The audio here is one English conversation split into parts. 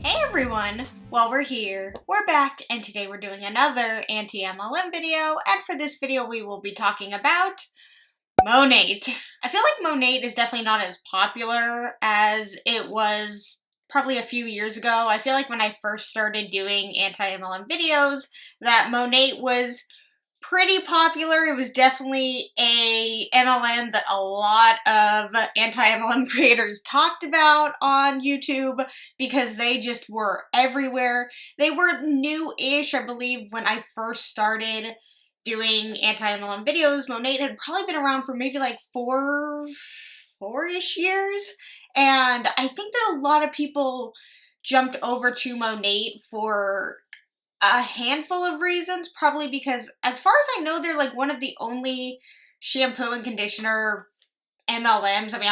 Hey everyone! Well, we're here, we're back, and today we're doing another anti-MLM video, and for this video we will be talking about MONAT. I feel like MONAT is definitely not as popular as it was probably a few years ago. I feel like when I first started doing anti-MLM videos, that MONAT was pretty popular. It was definitely a MLM that a lot of anti-MLM creators talked about on YouTube because they just were everywhere. They were new-ish, I believe, when I first started doing anti-MLM videos. MONAT had probably been around for maybe like four-ish years, and I think that a lot of people jumped over to MONAT for a handful of reasons, probably because, as far as I know, they're like one of the only shampoo and conditioner MLMs. I mean,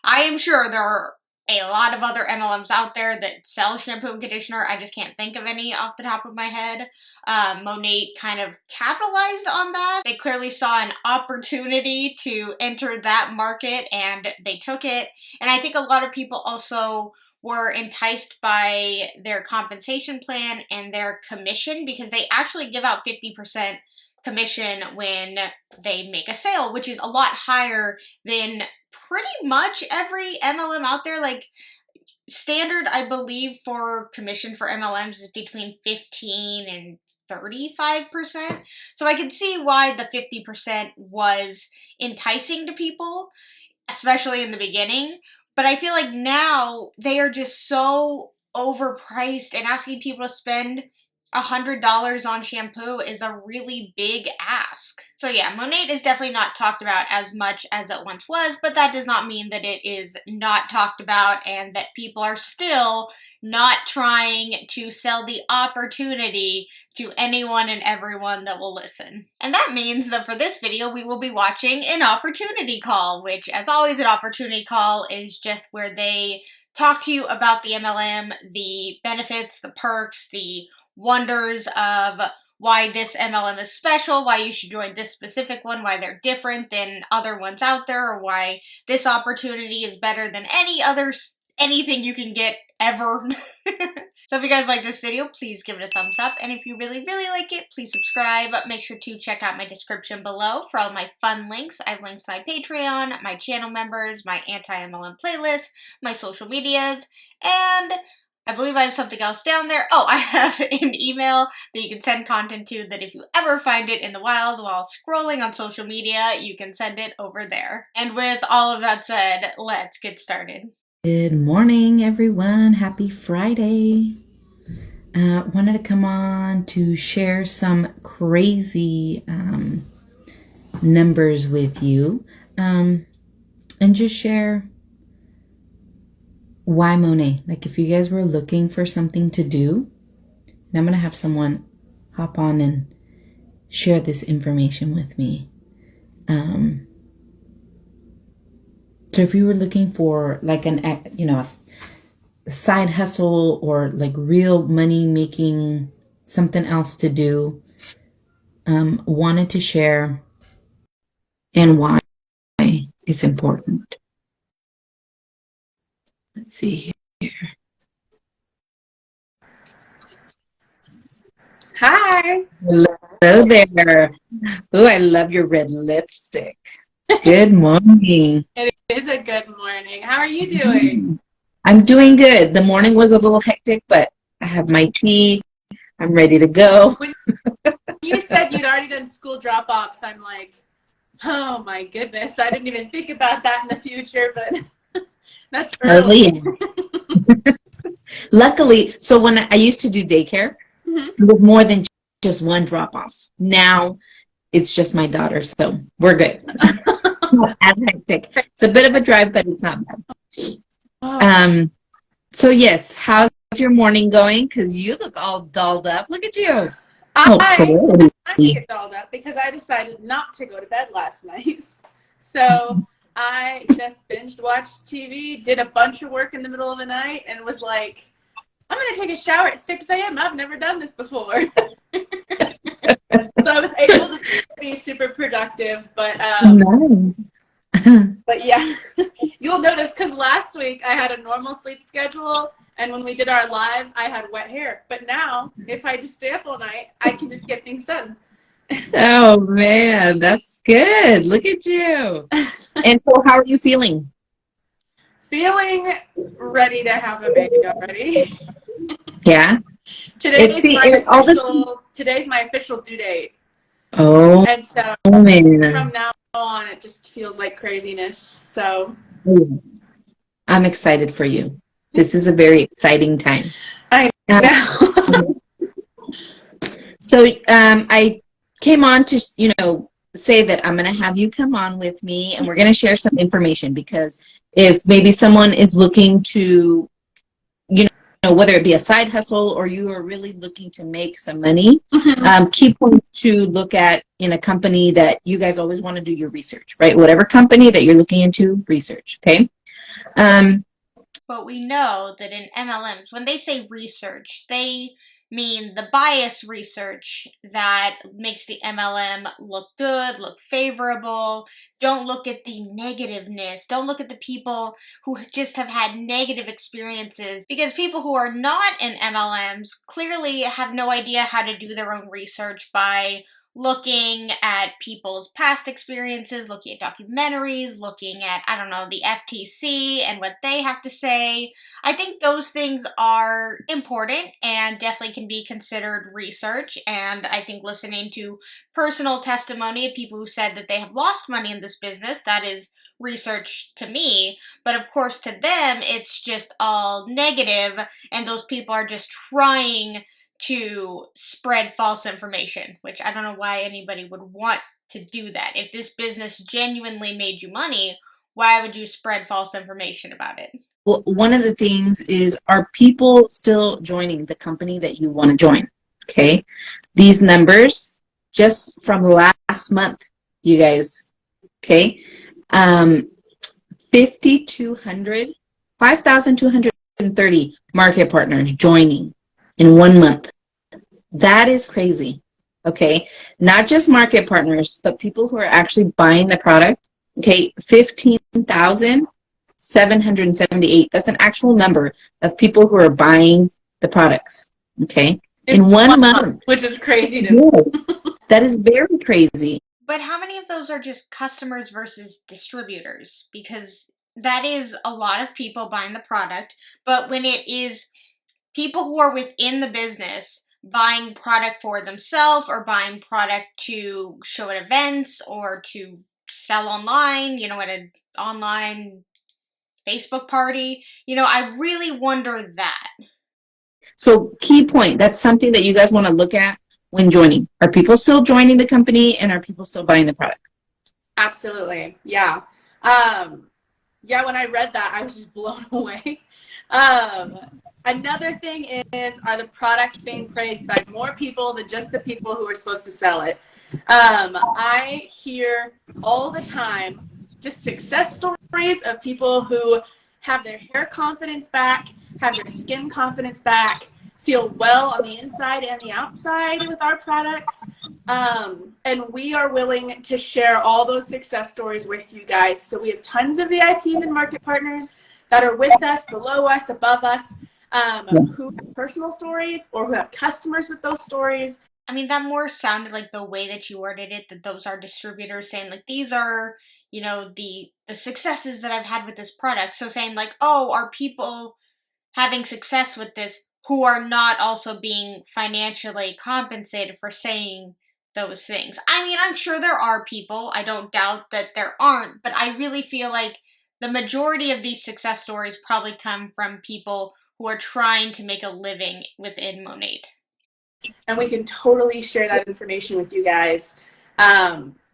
I am sure there are a lot of other MLMs out there that sell shampoo and conditioner. I just can't think of any off the top of my head. MONAT kind of capitalized on that. They clearly saw an opportunity to enter that market and they took it. And I think a lot of people also were enticed by their compensation plan and their commission because they actually give out 50% commission when they make a sale, which is a lot higher than pretty much every MLM out there. Like, standard, I believe, for commission for MLMs is between 15 and 35%. So I could see why the 50% was enticing to people, especially in the beginning. But I feel like now they are just so overpriced, and asking people to spend $100 on shampoo is a really big ask. So yeah, MONAT is definitely not talked about as much as it once was, but that does not mean that it is not talked about and that people are still not trying to sell the opportunity to anyone and everyone that will listen. And that means that for this video, we will be watching an opportunity call, which, as always, an opportunity call is just where they talk to you about the MLM, the benefits, the perks, the wonders of why this MLM is special, why you should join this specific one, why they're different than other ones out there, or why this opportunity is better than anything you can get ever. So if you guys like this video, please give it a thumbs up, and if you really, really like it, please subscribe. Make sure to check out my description below for all my fun links. I have links to my Patreon, my channel members, my anti-MLM playlist, my social medias, and I believe I have something else down there. Oh, I have an email that you can send content to that if you ever find it in the wild while scrolling on social media, you can send it over there. And with all of that said, let's get started. Good morning, everyone. Happy Friday. Wanted to come on to share some crazy numbers with you and just share why MONAT. Like, if you guys were looking for something to do, and I'm going to have someone hop on and share this information with me. So if you were looking for like a side hustle or like real money making, something else to do, wanted to share and why it's important. Let's see here. Hi. Hello there. Oh, I love your red lipstick. Good morning. It is a good morning. How are you doing? I'm doing good. The morning was a little hectic, but I have my tea. I'm ready to go. When you said you'd already done school drop-offs, I'm like, oh my goodness. I didn't even think about that in the future, but that's early. Luckily, so when I used to do daycare, it was more than just one drop-off. Now it's just my daughter, so we're good. Not as hectic. It's a bit of a drive, but it's not bad. So yes, how's your morning going? Because you look all dolled up. Look at you. I get dolled up because I decided not to go to bed last night. So I just binged watched TV, did a bunch of work in the middle of the night, and was like, I'm going to take a shower at 6 a.m. I've never done this before. So I was able to be super productive, but Nice. But yeah, you'll notice because last week I had a normal sleep schedule, and when we did our live, I had wet hair. But now, if I just stay up all night, I can just get things done. Oh man, that's good. Look at you. And so how are you feeling? Feeling ready to have a baby already. Yeah. Today's my official due date. Oh, and so man. from now on, it just feels like craziness. So I'm excited for you. This is a very exciting time. I know. So I came on to, say that I'm going to have you come on with me and we're going to share some information, because if maybe someone is looking to, whether it be a side hustle or you are really looking to make some money, key point to look at in a company that you guys always want to do your research, right? Whatever company that you're looking into, research, okay? But we know that in MLMs, when they say research, they mean the bias research that makes the MLM look good, look favorable. Don't look at the negativeness. Don't look at the people who just have had negative experiences, because people who are not in MLMs clearly have no idea how to do their own research by looking at people's past experiences, looking at documentaries, looking at, I don't know, the FTC and what they have to say. I think those things are important and definitely can be considered research. And I think listening to personal testimony of people who said that they have lost money in this business, that is research to me. But of course, to them, it's just all negative, and those people are just trying to spread false information, which I don't know why anybody would want to do that. If this business genuinely made you money, why would you spread false information about it? Well, one of the things is, are people still joining the company that you want to join? Okay. These numbers just from last month, you guys, okay? 5,230 market partners joining in 1 month. That is crazy. Okay. Not just market partners, but people who are actually buying the product. Okay. 15,778. That's an actual number of people who are buying the products. Okay. In 1 month. Which is crazy to me. That is very crazy. But how many of those are just customers versus distributors? Because that is a lot of people buying the product. But when it is people who are within the business buying product for themselves or buying product to show at events or to sell online, at an online Facebook party, I really wonder that. So key point, that's something that you guys want to look at when joining. Are people still joining the company, and are people still buying the product? Absolutely. Yeah. When I read that, I was just blown away. Another thing is, are the products being praised by more people than just the people who are supposed to sell it? I hear all the time just success stories of people who have their hair confidence back, have their skin confidence back, feel well on the inside and the outside with our products. And we are willing to share all those success stories with you guys. So we have tons of VIPs and market partners that are with us, below us, above us, who have personal stories or who have customers with those stories. I mean, that more sounded like the way that you worded it, that those are distributors saying, like, these are, the successes that I've had with this product. So saying, like, oh, are people having success with this who are not also being financially compensated for saying those things? I mean, I'm sure there are people. I don't doubt that there aren't, but I really feel like the majority of these success stories probably come from people who are trying to make a living within MONAT. And we can totally share that information with you guys,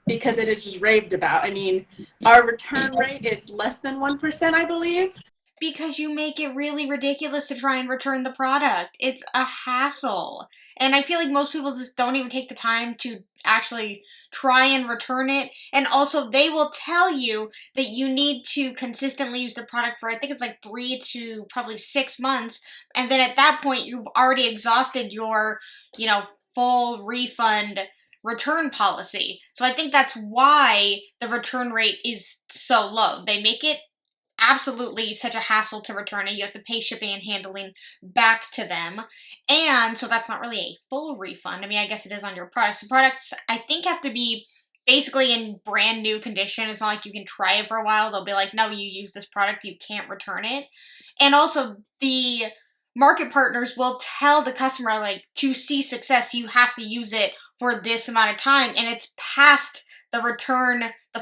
because it is just raved about. I mean, our return rate is less than 1%, I believe. Because you make it really ridiculous to try and return the product. It's a hassle. And I feel like most people just don't even take the time to actually try and return it. And also, they will tell you that you need to consistently use the product for, I think it's like 3 to probably 6 months. And then at that point, you've already exhausted your, full refund return policy. So I think that's why the return rate is so low. They make it absolutely such a hassle to return it. You have to pay shipping and handling back to them. And so that's not really a full refund. I mean, I guess it is on your products. The products, I think, have to be basically in brand new condition. It's not like you can try it for a while. They'll be like, no, you use this product, you can't return it. And also, the market partners will tell the customer, like, to see success, you have to use it for this amount of time. And it's past the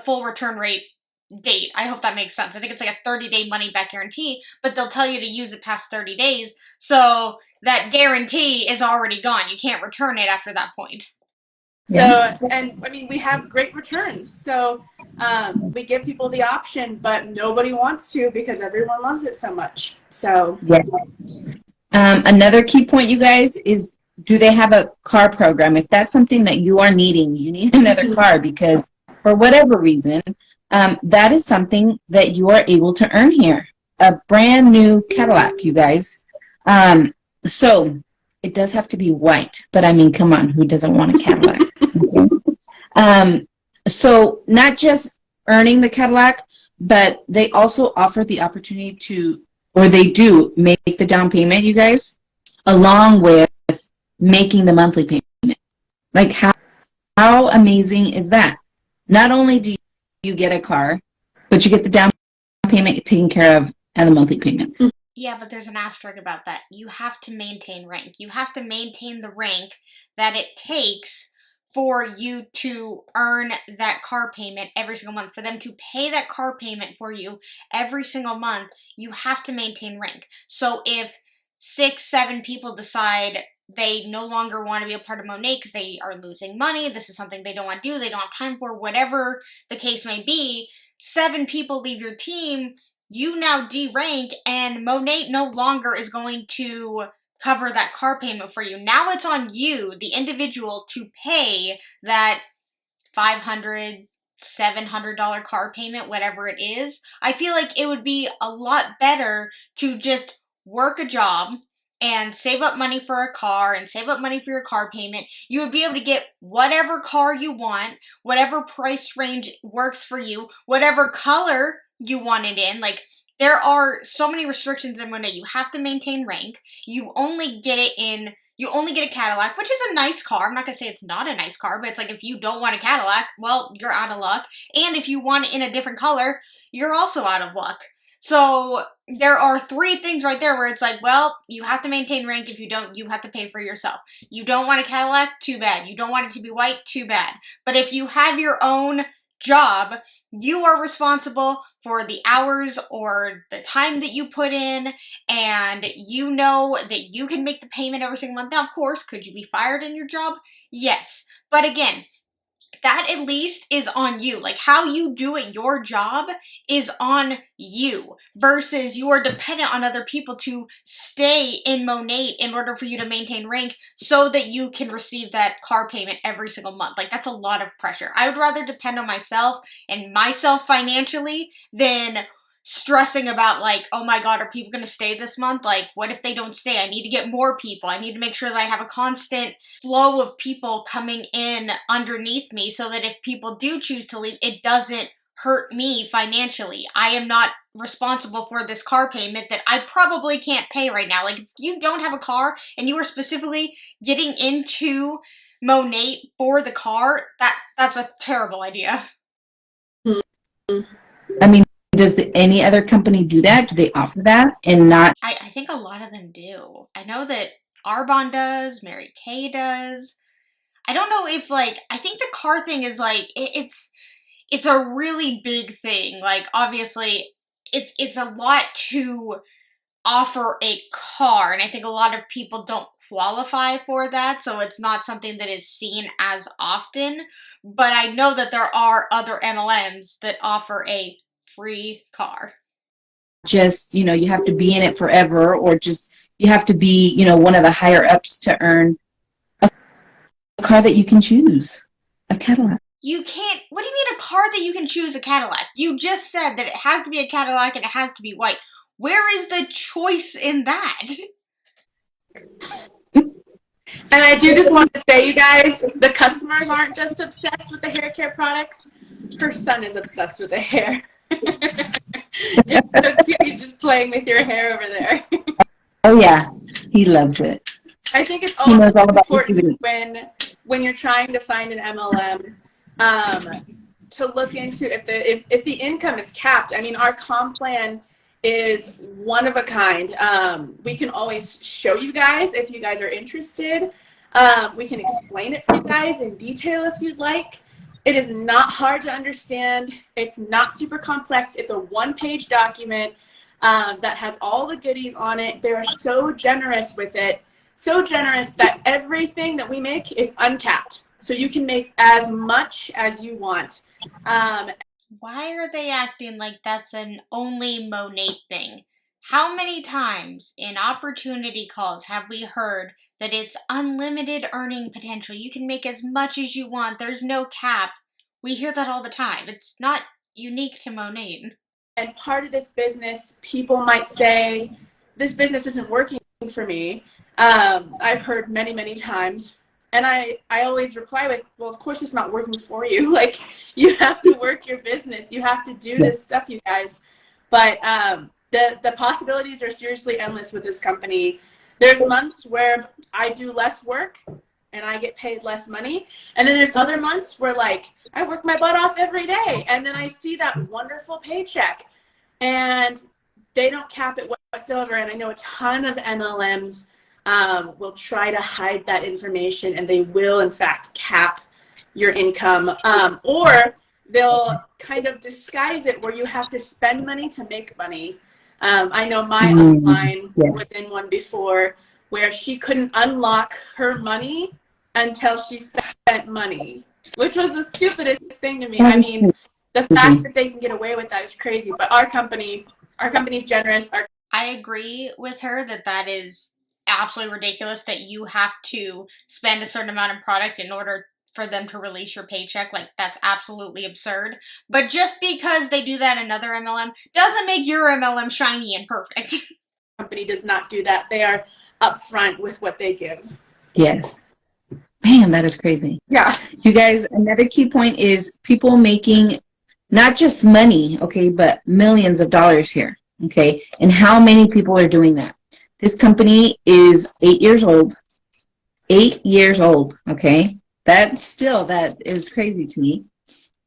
full return rate date. I hope that makes sense. I think it's like a 30-day money back guarantee, but they'll tell you to use it past 30 days. So that guarantee is already gone. You can't return it after that point. So, and I mean, we have great returns. So we give people the option, but nobody wants to because everyone loves it so much. So, yeah. Another key point, you guys, is do they have a car program? If that's something that you are needing, you need another car because for whatever reason, that is something that you are able to earn here. A brand new Cadillac, you guys. So it does have to be white, but I mean, come on, who doesn't want a Cadillac? So not just earning the Cadillac, but they also offer the opportunity to, or they do make the down payment, you guys, along with making the monthly payment. Like how amazing is that? Not only do you get a car, but you get the down payment taken care of and the monthly payments. Yeah, but there's an asterisk about that. You have to maintain rank. You have to maintain the rank that it takes for you to earn that car payment every single month. For them to pay that car payment for you every single month, you have to maintain rank. So if 6, 7 people decide they no longer want to be a part of MONAT because they are losing money, this is something they don't want to do, they don't have time for, whatever the case may be, 7 people leave your team, you now derank, and MONAT no longer is going to cover that car payment for you. Now it's on you, the individual, to pay that $500, $700 car payment, whatever it is. I feel like it would be a lot better to just work a job and save up money for a car and save up money for your car payment. You would be able to get whatever car you want, whatever price range works for you, whatever color you want it in. Like, there are so many restrictions in MONAT. You have to maintain rank. You only get a Cadillac, which is a nice car. I'm not going to say it's not a nice car, but it's like if you don't want a Cadillac, well, you're out of luck. And if you want it in a different color, you're also out of luck. So there are 3 things right there where it's like, well, you have to maintain rank. If you don't, you have to pay for yourself. You don't want a Cadillac? Too bad. You don't want it to be white? Too bad. But if you have your own job, you are responsible for the hours or the time that you put in, and you know that you can make the payment every single month. Now, of course, could you be fired in your job? Yes. But again, that at least is on you. Like, how you do it, your job, is on you, versus you are dependent on other people to stay in MONAT in order for you to maintain rank so that you can receive that car payment every single month. Like, that's a lot of pressure. I would rather depend on myself and myself financially than stressing about, like, oh my god, are people going to stay this month? Like, what if they don't stay? I need to get more people. I need to make sure that I have a constant flow of people coming in underneath me so that if people do choose to leave, it doesn't hurt me financially. I am not responsible for this car payment that I probably can't pay right now. Like, if you don't have a car and you are specifically getting into MONAT for the car, that's a terrible idea. I mean, does any other company do that? Do they offer that and not? I think a lot of them do. I know that Arbonne does, Mary Kay does. I don't know if, like, I think the car thing is, like, it's a really big thing. Like, obviously, it's a lot to offer a car, and I think a lot of people don't qualify for that, so it's not something that is seen as often. But I know that there are other MLMs that offer a free car. Just, you have to be in it forever, or just you have to be, one of the higher ups to earn a car that you can choose, a Cadillac. You can't, what do you mean a car that you can choose a Cadillac? You just said that it has to be a Cadillac and it has to be white. Where is the choice in that? And I do just want to say, you guys, the customers aren't just obsessed with the hair care products. Her son is obsessed with the hair. It's so cute. He's just playing with your hair over there. Oh yeah, he loves it. I think it's He also knows all about important when you're trying to find an MLM to look into if the income is capped. I mean, our comp plan is one of a kind. We can always show you guys if you guys are interested. We can explain it for you guys in detail if you'd like. It is not hard to understand. It's not super complex. It's a one-page document that has all the goodies on it. They're so generous with it. So generous that everything that we make is uncapped. So you can make as much as you want. Why are they acting like that's an only MONAT thing? How many times in opportunity calls have we heard that it's unlimited earning potential? You can make as much as you want. There's no cap. We hear that all the time. It's not unique to MONAT. And part of this business, people might say, this business isn't working for me. I've heard many, many times. And I always reply with, well, of course it's not working for you. Like, you have to work your business. You have to do this stuff, you guys. But the possibilities are seriously endless with this company. There's months where I do less work and I get paid less money. And then there's other months where, like, I work my butt off every day. And then I see that wonderful paycheck. And they don't cap it whatsoever. And I know a ton of MLMs will try to hide that information, and they will, in fact, cap your income. Or they'll kind of disguise it where you have to spend money to make money. I know my upline was in one before where she couldn't unlock her money until she spent money, which was the stupidest thing to me. I mean, the fact that they can get away with that is crazy. But our company's generous. I agree with her that is absolutely ridiculous that you have to spend a certain amount of product in order for them to release your paycheck. Like, that's absolutely absurd. But just because they do that in another MLM doesn't make your MLM shiny and perfect. Company does not do that. They are upfront with what they give. Yes. Man, that is crazy. Yeah. You guys, another key point is people making not just money, okay, but millions of dollars here, okay? And how many people are doing that? This company is 8 years old. 8 years old, okay? That is crazy to me.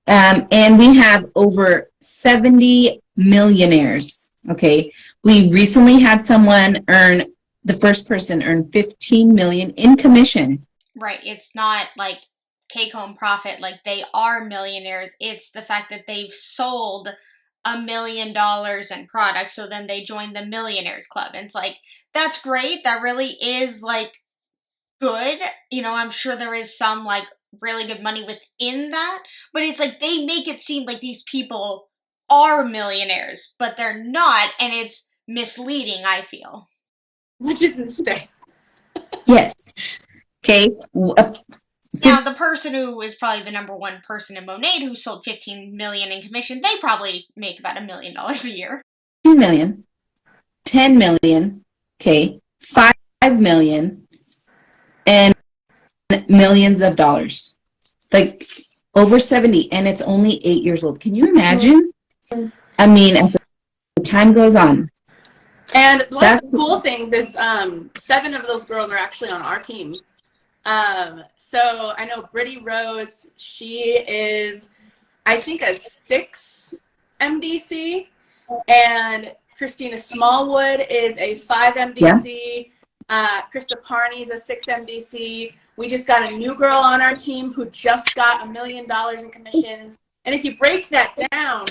And we have over 70 millionaires, okay? We recently had the first person earn 15 million in commission. Right. It's not like take-home profit. Like, they are millionaires. It's the fact that they've sold $1 million in products, so then they join the Millionaires Club. And it's like, that's great. That really is, like, good. You know, I'm sure there is some, like, really good money within that. But it's like, they make it seem like these people are millionaires, but they're not. And it's misleading, I feel. Which is insane. Yes. Okay. Now, the person who is probably the number one person in MONAT who sold 15 million in commission, they probably make about $1 million a year. 2 million, 10 million, okay, 5 million, and millions of dollars. Like, over 70, and it's only 8 years old. Can you imagine? I mean, as the time goes on. And one of the cool things is 7 of those girls are actually on our team. So I know Brittany Rose, she is, I think, a 6 MDC, and Christina Smallwood is a 5 MDC. Yeah. Krista Parney is a 6 MDC. We just got a new girl on our team who just got $1 million in commissions. And if you break that down,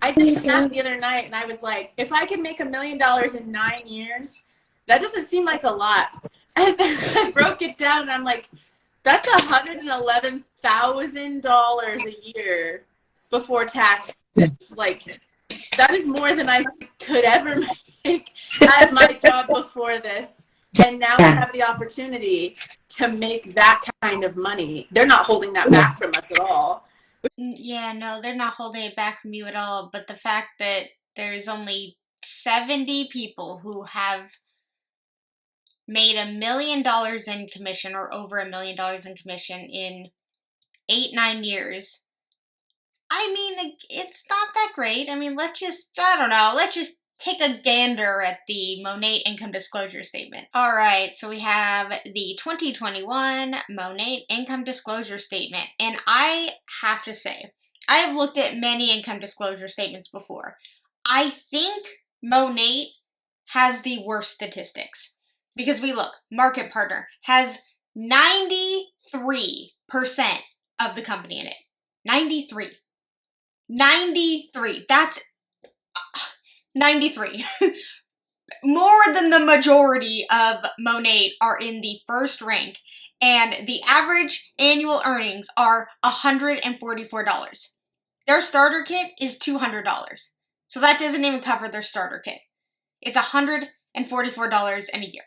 I did that the other night, and I was like, if I could make $1 million in 9 years, that doesn't seem like a lot. And then I broke it down, and I'm like, that's $111,000 a year before tax. Like, that is more than I could ever make at my job before this. And now I have the opportunity to make that kind of money. They're not holding that back from us at all. Yeah, no, they're not holding it back from you at all. But the fact that there's only 70 people who have made $1 million in commission, or over $1 million in commission, in 8-9 years. I mean, it's not that great. I mean, let's just take a gander at the MONAT income disclosure statement. All right, so we have the 2021 MONAT income disclosure statement. And I have to say, I have looked at many income disclosure statements before. I think MONAT has the worst statistics. Because we look, Market Partner has 93% of the company in it. 93. That's 93. More than the majority of MONAT are in the first rank, and the average annual earnings are $144. Their starter kit is $200. So that doesn't even cover their starter kit. It's $144 in a year.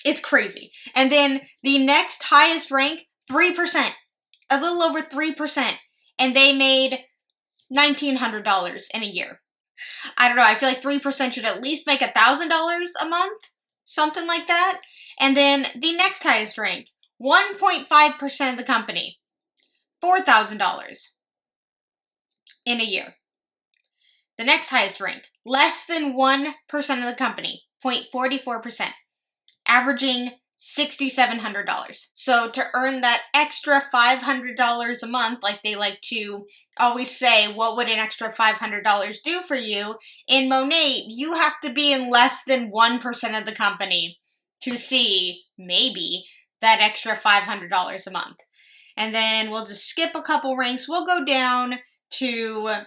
It's crazy. And then the next highest rank, 3%. A little over 3%. And they made $1,900 in a year. I don't know. I feel like 3% should at least make $1,000 a month. Something like that. And then the next highest rank, 1.5% of the company, $4,000 in a year. The next highest rank, less than 1% of the company, 0.44%, averaging $6,700. So to earn that extra $500 a month, like they like to always say, what would an extra $500 do for you? In MONAT, you have to be in less than 1% of the company to see, maybe, that extra $500 a month. And then we'll just skip a couple ranks. We'll go down to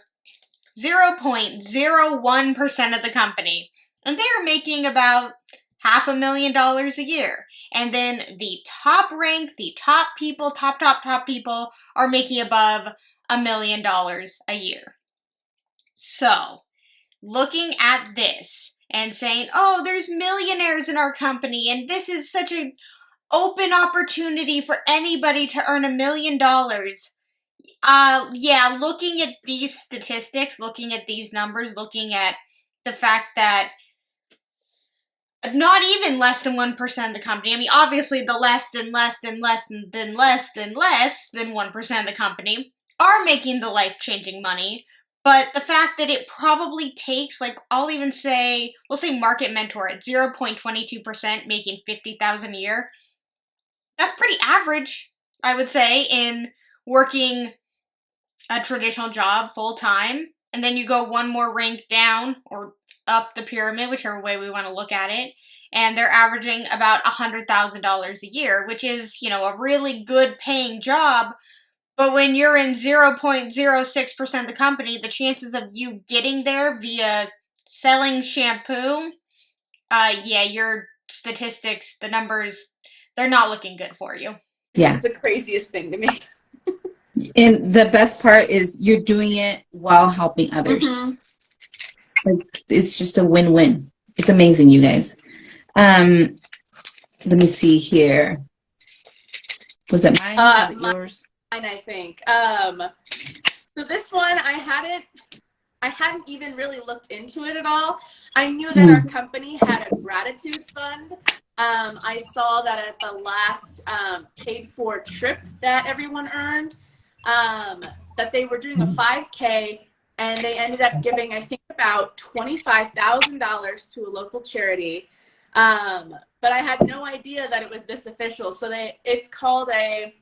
0.01% of the company. And they're making about $500,000 a year. And then the top rank, the top people are making above $1 million a year. So, looking at this and saying, oh, there's millionaires in our company, and this is such an open opportunity for anybody to earn $1 million. Yeah, looking at these statistics, looking at these numbers, looking at the fact that not even less than 1% of the company. I mean, obviously the less than 1% of the company are making the life-changing money. But the fact that it probably takes, like, we'll say Market Mentor at 0.22%, making $50,000 a year. That's pretty average, I would say, in working a traditional job full-time. And then you go one more rank down, or up the pyramid, whichever way we want to look at it, and they're averaging about $100,000 a year, which is, a really good paying job. But when you're in 0.06% of the company, the chances of you getting there via selling shampoo, your statistics, the numbers, they're not looking good for you. Yeah. It's the craziest thing to me. And the best part is you're doing it while helping others. Mm-hmm. It's just a win-win. It's amazing, you guys. Let me see here. Was it mine? Was it yours? Mine, I think. So this one, I hadn't even really looked into it at all. I knew that our company had a gratitude fund. I saw that at the last paid-for trip that everyone earned, that they were doing a 5K, and they ended up giving, I think, about $25,000 to a local charity. But I had no idea that it was this official. So it's called a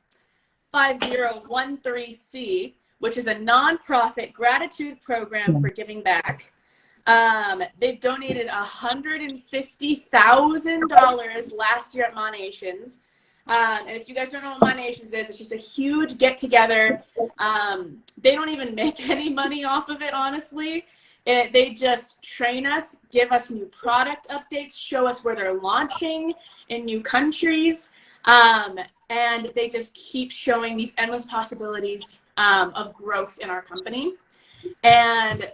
5013C, which is a nonprofit gratitude program for giving back. They've donated $150,000 last year at MONATions. And if you guys don't know what MONATions is, it's just a huge get-together. They don't even make any money off of it, honestly. They just train us, give us new product updates, show us where they're launching in new countries, and they just keep showing these endless possibilities of growth in our company. And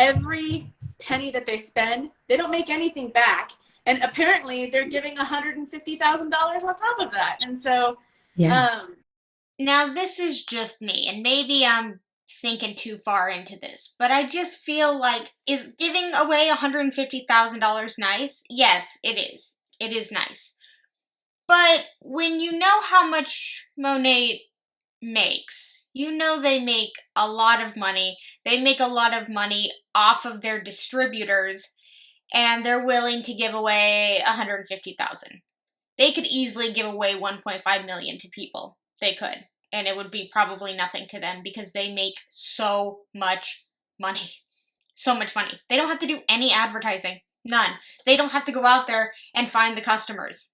every penny that they spend, they don't make anything back. And apparently they're giving $150,000 on top of that. And so, now this is just me, and maybe I'm thinking too far into this, but I just feel like, is giving away $150,000 nice? Yes, it is. It is nice. But when you know how much MONAT makes, you know they make a lot of money. They make a lot of money off of their distributors, and they're willing to give away $150,000. They could easily give away $1.5 million to people. They could. And it would be probably nothing to them because they make so much money. So much money. They don't have to do any advertising. None. They don't have to go out there and find the customers.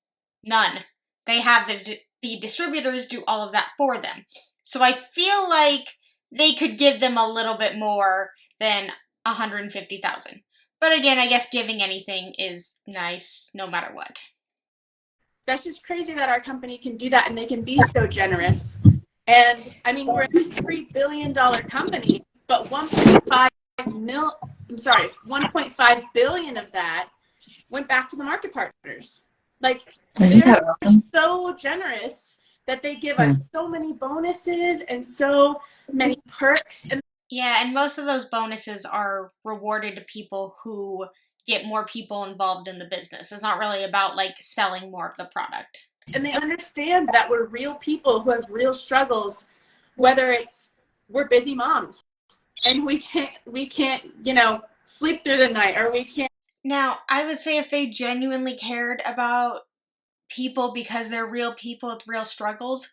None. They have the distributors do all of that for them. So I feel like they could give them a little bit more than $150,000. But again, I guess giving anything is nice no matter what. That's just crazy that our company can do that and they can be so generous. And I mean, we're a $3 billion company, but 1.5 billion of that went back to the market partners. Like, they're so generous that they give us so many bonuses and so many perks. And yeah, and most of those bonuses are rewarded to people who get more people involved in the business. It's not really about like selling more of the product. And they understand that we're real people who have real struggles, whether it's we're busy moms and we can't, you know, sleep through the night, or we can't. Now, I would say if they genuinely cared about people because they're real people with real struggles,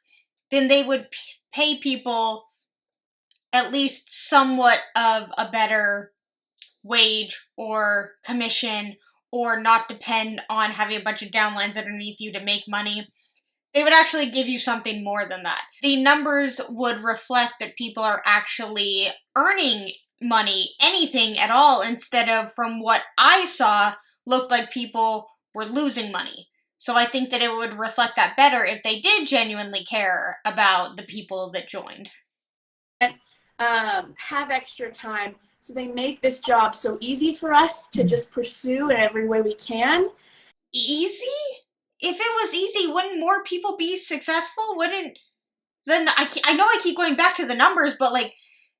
then they would pay people at least somewhat of a better wage or commission, or not depend on having a bunch of downlines underneath you to make money. They would actually give you something more than that. The numbers would reflect that people are actually earning money, anything at all, instead of, from what I saw, looked like people were losing money. So I think that it would reflect that better if they did genuinely care about the people that joined. And have extra time. So they make this job so easy for us to just pursue in every way we can. Easy? If it was easy, wouldn't more people be successful? Then I know I keep going back to the numbers, but like,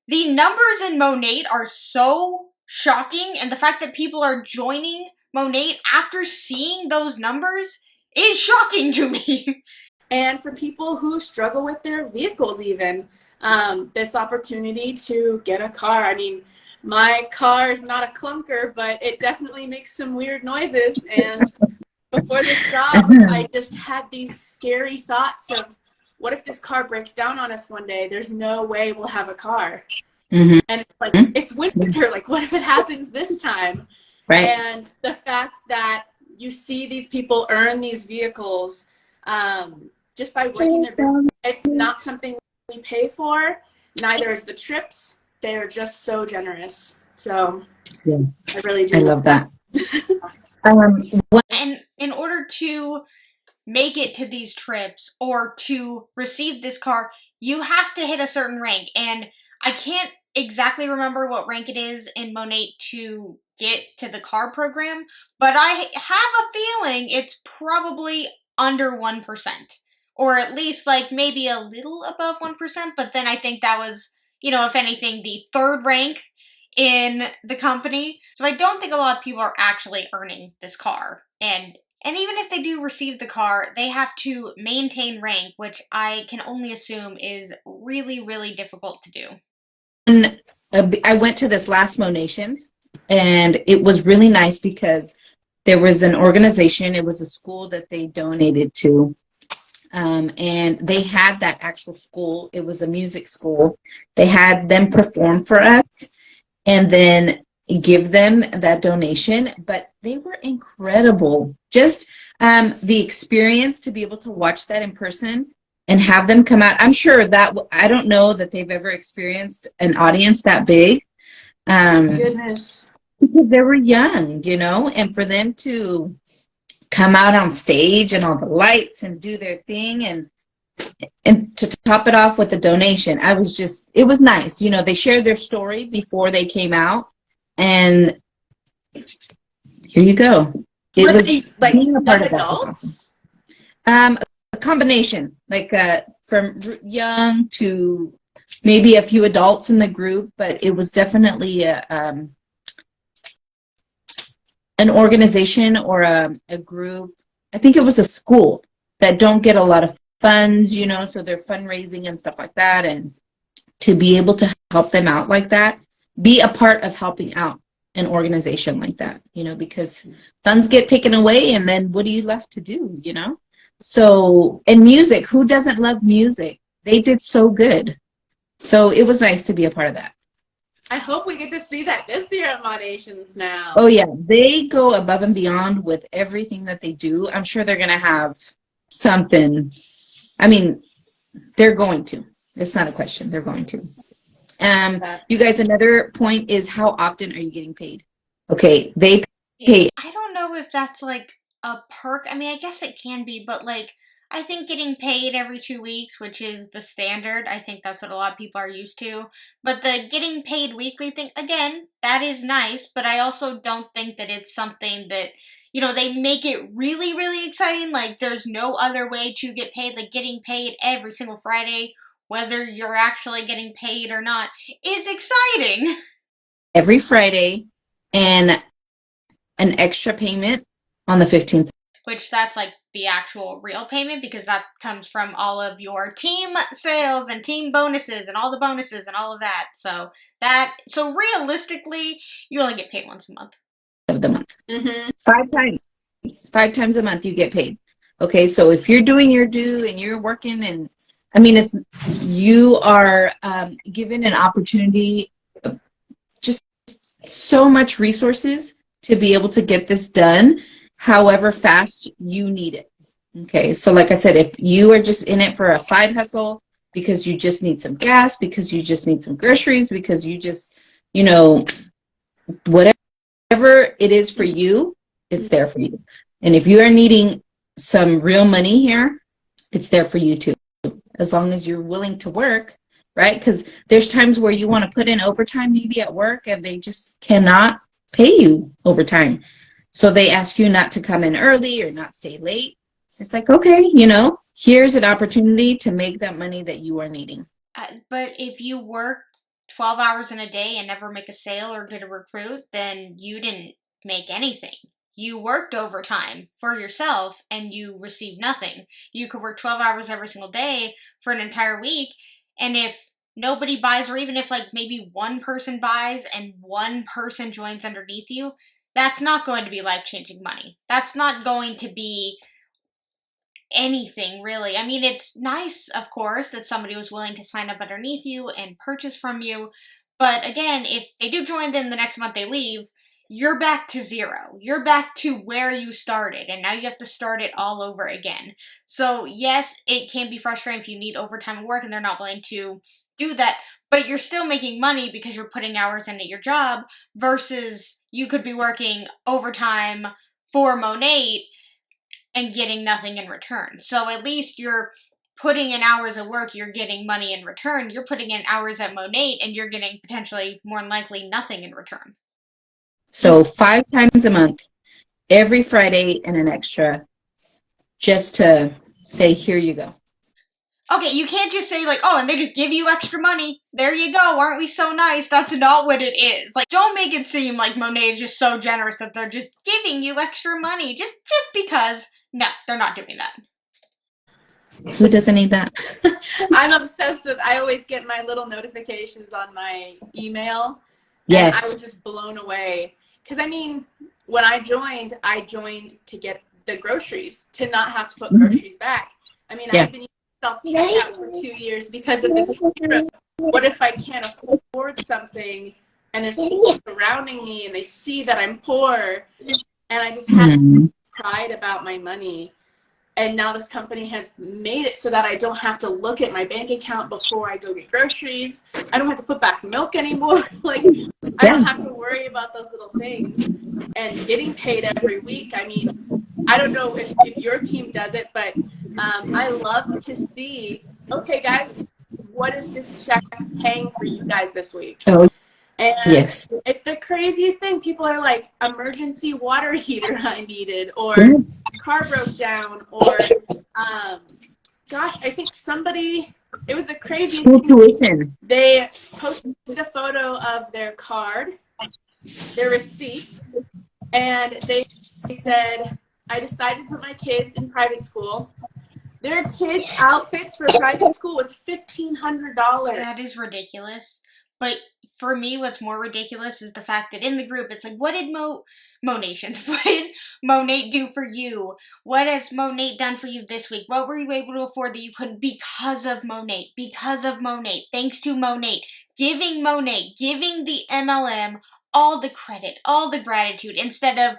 the numbers in MONAT are so shocking, and the fact that people are joining MONAT after seeing those numbers is shocking to me. And for people who struggle with their vehicles even, this opportunity to get a car. I mean, my car is not a clunker, but it definitely makes some weird noises. And before this job, I just had these scary thoughts of, what if this car breaks down on us one day? There's no way we'll have a car. And it's like, it's winter. Like, what if it happens this time? Right. And the fact that you see these people earn these vehicles just by working their business, it's not something we pay for. Neither is the trips. They are just so generous. So I really do. I love that. And in order to make it to these trips or to receive this car, you have to hit a certain rank. And I can't exactly remember what rank it is in MONAT to get to the car program, but I have a feeling it's probably under 1%. Or at least like maybe a little above 1%, but then I think that was, you know, if anything, the third rank in the company. So I don't think a lot of people are actually earning this car. And even if they do receive the car, they have to maintain rank, which I can only assume is really, really difficult to do. And I went to this last Monations, and it was really nice because there was an organization, it was a school that they donated to. And they had that actual school. It was a music school. They had them perform for us and then give them that donation. But they were incredible. Just the experience to be able to watch that in person and have them come out. I'm sure that, I don't know that they've ever experienced an audience that big. Goodness. Because they were young, you know, and for them to come out on stage and all the lights and do their thing and to top it off with a donation. It was nice. You know, they shared their story before they came out, and here you go. It was like being a part of adults? That. A combination, like from young to maybe a few adults in the group, but it was definitely an organization or a group. I think it was a school that don't get a lot of funds, you know, so they're fundraising and stuff like that. And to be able to help them out like that, be a part of helping out an organization like that, you know, because funds get taken away and then what are you left to do, you know? So, and music, who doesn't love music? They did so good. So it was nice to be a part of that. I hope we get to see that this year at MONATions now. Oh yeah, they go above and beyond with everything that they do. I'm sure they're going to have something. I mean, they're going to. It's not a question. They're going to. You guys, another point is how often are you getting paid? Okay, they pay. I don't know if that's like a perk. I mean, I guess it can be, but like, I think getting paid every 2 weeks, which is the standard, I think that's what a lot of people are used to. But the getting paid weekly thing, again, that is nice, but I also don't think that it's something that, you know, they make it really, really exciting. Like, there's no other way to get paid. Like, getting paid every single Friday, whether you're actually getting paid or not, is exciting. Every Friday and an extra payment on the 15th. Which that's like the actual real payment because that comes from all of your team sales and team bonuses and all the bonuses and all of that. So realistically, you only get paid once a month. Of the month. Mm-hmm. 5 times. 5 times a month you get paid. Okay, so if you're doing your due and you're working and I mean, you are given an opportunity, just so much resources to be able to get this done, however fast you need it. Okay, so like I said, if you are just in it for a side hustle because you just need some gas, because you just need some groceries, because you just, you know, whatever it is for you, it's there for you. And if you are needing some real money here, it's there for you too. As long as you're willing to work, right? Because there's times where you want to put in overtime maybe at work and they just cannot pay you overtime. So they ask you not to come in early or not stay late. It's like, okay, you know, here's an opportunity to make that money that you are needing. But if you work 12 hours in a day and never make a sale or get a recruit, then you didn't make anything. You worked overtime for yourself and you received nothing. You could work 12 hours every single day for an entire week. And if nobody buys, or even if like maybe one person buys and one person joins underneath you, that's not going to be life-changing money. That's not going to be anything really. I mean, it's nice, of course, that somebody was willing to sign up underneath you and purchase from you. But again, if they do join, then the next month they leave, you're back to zero. You're back to where you started, and now you have to start it all over again. So yes, it can be frustrating if you need overtime at work and they're not willing to do that, but you're still making money because you're putting hours into your job versus you could be working overtime for MONAT and getting nothing in return. So at least you're putting in hours of work, you're getting money in return. You're putting in hours at MONAT and you're getting potentially, more than likely, nothing in return. So 5 times a month, every Friday and an extra, just to say, here you go. Okay, you can't just say like, oh, and they just give you extra money. There you go. Aren't we so nice? That's not what it is. Like, don't make it seem like MONAT is just so generous that they're just giving you extra money just because. No, they're not doing that. Who doesn't need that? I'm obsessed with, I always get my little notifications on my email. Yes. And I was just blown away. Because, I mean, when I joined to get the groceries, to not have to put groceries back. I mean, I've been using self-checkout for 2 years because of this trip. What if I can't afford something and there's people surrounding me and they see that I'm poor and I just have pride about my money? And now this company has made it so that I don't have to look at my bank account before I go get groceries. I don't have to put back milk anymore. Like, I don't have to worry about those little things. And getting paid every week, I mean, I don't know if your team does it, but I love to see, okay, guys, what is this check paying for you guys this week? Oh, and yes. It's the craziest thing. People are like, emergency water heater I needed, or car broke down, or gosh, I think somebody, it was the craziest School thing. tuition. They posted a photo of their card, their receipt, and they said, I decided to put my kids in private school. Their kids' outfits for private school was $1,500. That is ridiculous. But for me, what's more ridiculous is the fact that in the group, it's like, what did Monations, what did MONAT do for you? What has MONAT done for you this week? What were you able to afford that you couldn't because of MONAT? Because of MONAT. Thanks to MONAT. Giving MONAT, giving the MLM all the credit, all the gratitude, instead of,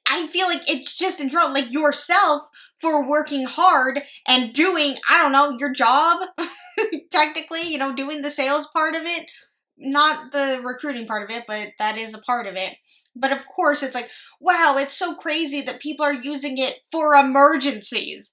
I feel like it's just in trouble, like yourself for working hard and doing, I don't know, your job, technically, you know, doing the sales part of it. Not the recruiting part of it, but that is a part of it. But of course, it's like, wow, it's so crazy that people are using it for emergencies.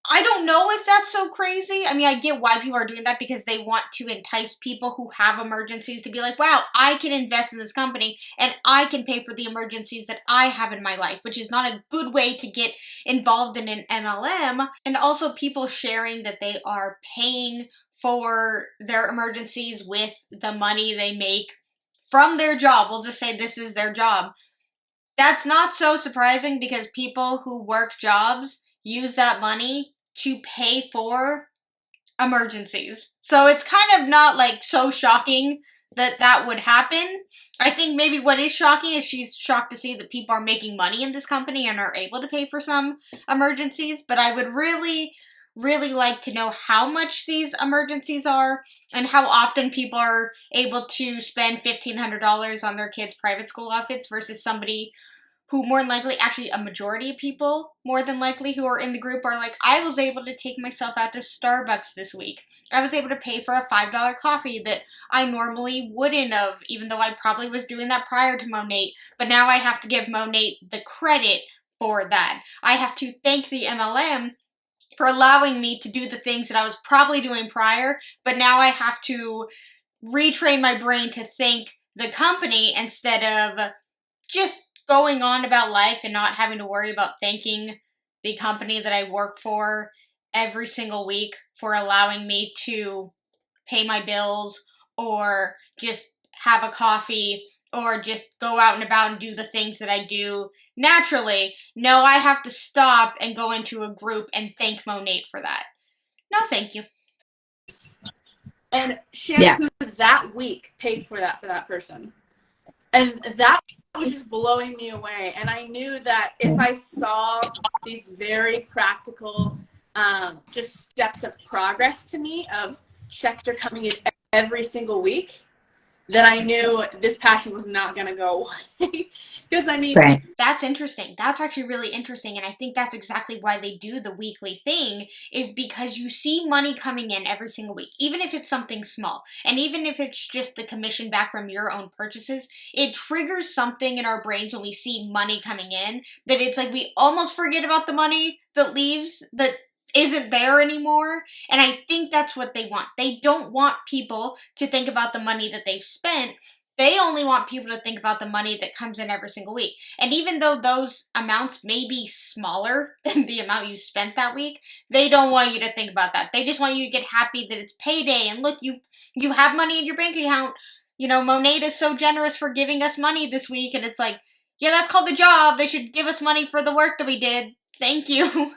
I don't know if that's so crazy. I mean, I get why people are doing that, because they want to entice people who have emergencies to be like, wow, I can invest in this company and I can pay for the emergencies that I have in my life, which is not a good way to get involved in an MLM. And also people sharing that they are paying for their emergencies with the money they make from their job. We'll just say this is their job. That's not so surprising, because people who work jobs use that money to pay for emergencies. So it's kind of not like so shocking that that would happen. I think maybe what is shocking is she's shocked to see that people are making money in this company and are able to pay for some emergencies. But I would really like to know how much these emergencies are and how often people are able to spend $1,500 on their kids' private school outfits versus somebody who more than likely, actually a majority of people more than likely who are in the group are like, I was able to take myself out to Starbucks this week. I was able to pay for a $5 coffee that I normally wouldn't have, even though I probably was doing that prior to MONAT. But now I have to give MONAT the credit for that. I have to thank the MLM for allowing me to do the things that I was probably doing prior, but now I have to retrain my brain to thank the company instead of just going on about life and not having to worry about thanking the company that I work for every single week for allowing me to pay my bills or just have a coffee or just go out and about and do the things that I do naturally. No, I have to stop and go into a group and thank MONAT for that. No, thank you. And shampoo that week paid for that person. And that was just blowing me away. And I knew that if I saw these very practical just steps of progress to me of checks are coming in every single week, then I knew this passion was not going to go away. Because I mean, Right. That's interesting. That's actually really interesting. And I think that's exactly why they do the weekly thing, is because you see money coming in every single week, even if it's something small. And even if it's just the commission back from your own purchases, it triggers something in our brains when we see money coming in that it's like we almost forget about the money that leaves, that isn't there anymore. And I think that's what they want. They don't want people to think about the money that they've spent. They only want people to think about the money that comes in every single week. And even though those amounts may be smaller than the amount you spent that week, they don't want you to think about that. They just want you to get happy that it's payday and look, you have money in your bank account. You know, MONAT is so generous for giving us money this week. And it's like, yeah, that's called the job. They should give us money for the work that we did. Thank you.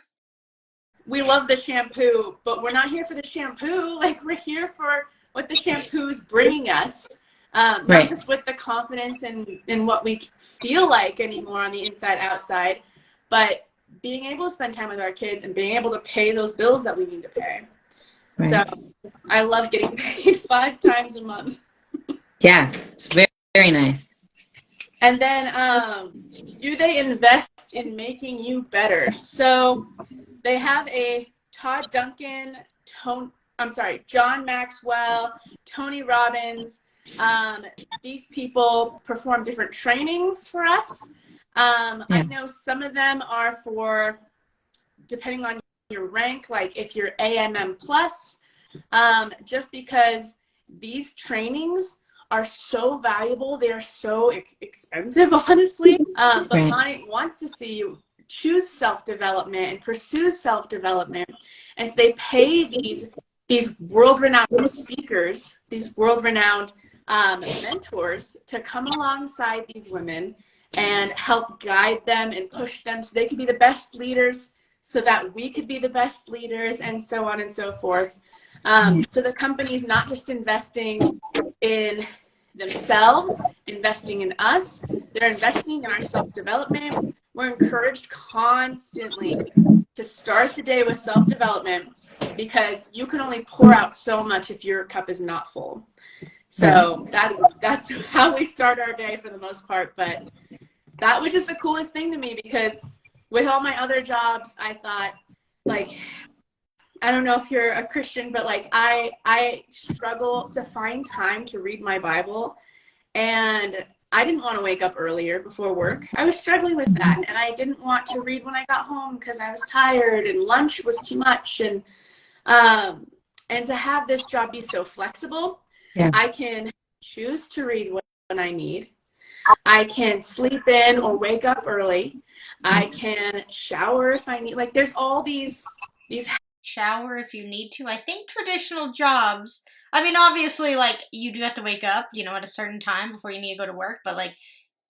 we love the shampoo, but we're not here for the shampoo. Like, we're here for what the shampoo is bringing us. Not just with the confidence in what we feel like anymore on the inside outside, but being able to spend time with our kids and being able to pay those bills that we need to pay. Right. So I love getting paid 5 times a month. Yeah, it's very, very nice. And then do they invest in making you better? So they have a Todd Duncan, John Maxwell, Tony Robbins. These people perform different trainings for us. I know some of them are for, depending on your rank, like if you're AMM plus, just because these trainings are so valuable. They are so expensive, honestly. But MONAT wants to see you choose self-development and pursue self-development. And so they pay these world-renowned speakers, these world-renowned mentors to come alongside these women and help guide them and push them so they can be the best leaders, so that we could be the best leaders, and so on and so forth. So the company's not just investing in themselves, investing in us, they're investing in our self-development. We're encouraged constantly to start the day with self-development, because you can only pour out so much if your cup is not full. So that's how we start our day for the most part. But that was just the coolest thing to me, because with all my other jobs, I thought, like, I don't know if you're a Christian, but like I struggle to find time to read my Bible, and I didn't want to wake up earlier before work. I was struggling with that, and I didn't want to read when I got home because I was tired and lunch was too much. And to have this job be so flexible, I can choose to read when I need. I can sleep in or wake up early. I can shower if I need. Like, there's all these shower if you need to. I think traditional jobs, I mean, obviously, like, you do have to wake up, you know, at a certain time before you need to go to work, but, like,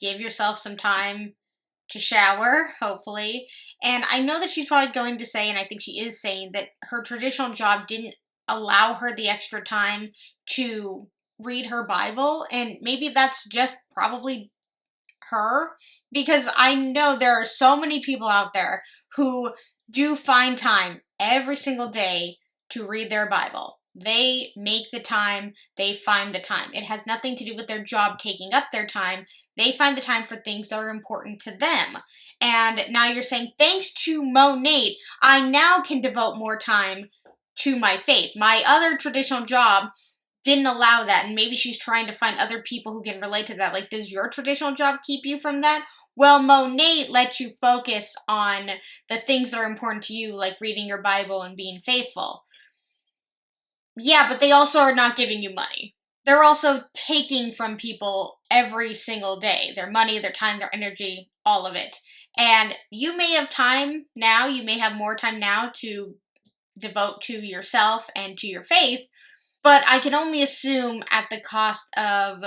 give yourself some time to shower, hopefully. And I know that she's probably going to say, and I think she is saying, that her traditional job didn't allow her the extra time to read her Bible, and maybe that's just probably her, because I know there are so many people out there who do find time every single day to read their Bible. They make the time, they find the time. It has nothing to do with their job taking up their time. They find the time for things that are important to them. And now you're saying, thanks to MONAT, I now can devote more time to my faith. My other traditional job didn't allow that, and maybe she's trying to find other people who can relate to that. Like, does your traditional job keep you from that? Well, MONAT lets you focus on the things that are important to you, like reading your Bible and being faithful. Yeah, but they also are not giving you money. They're also taking from people every single day. Their money, their time, their energy, all of it. And you may have time now, you may have more time now to devote to yourself and to your faith, but I can only assume at the cost of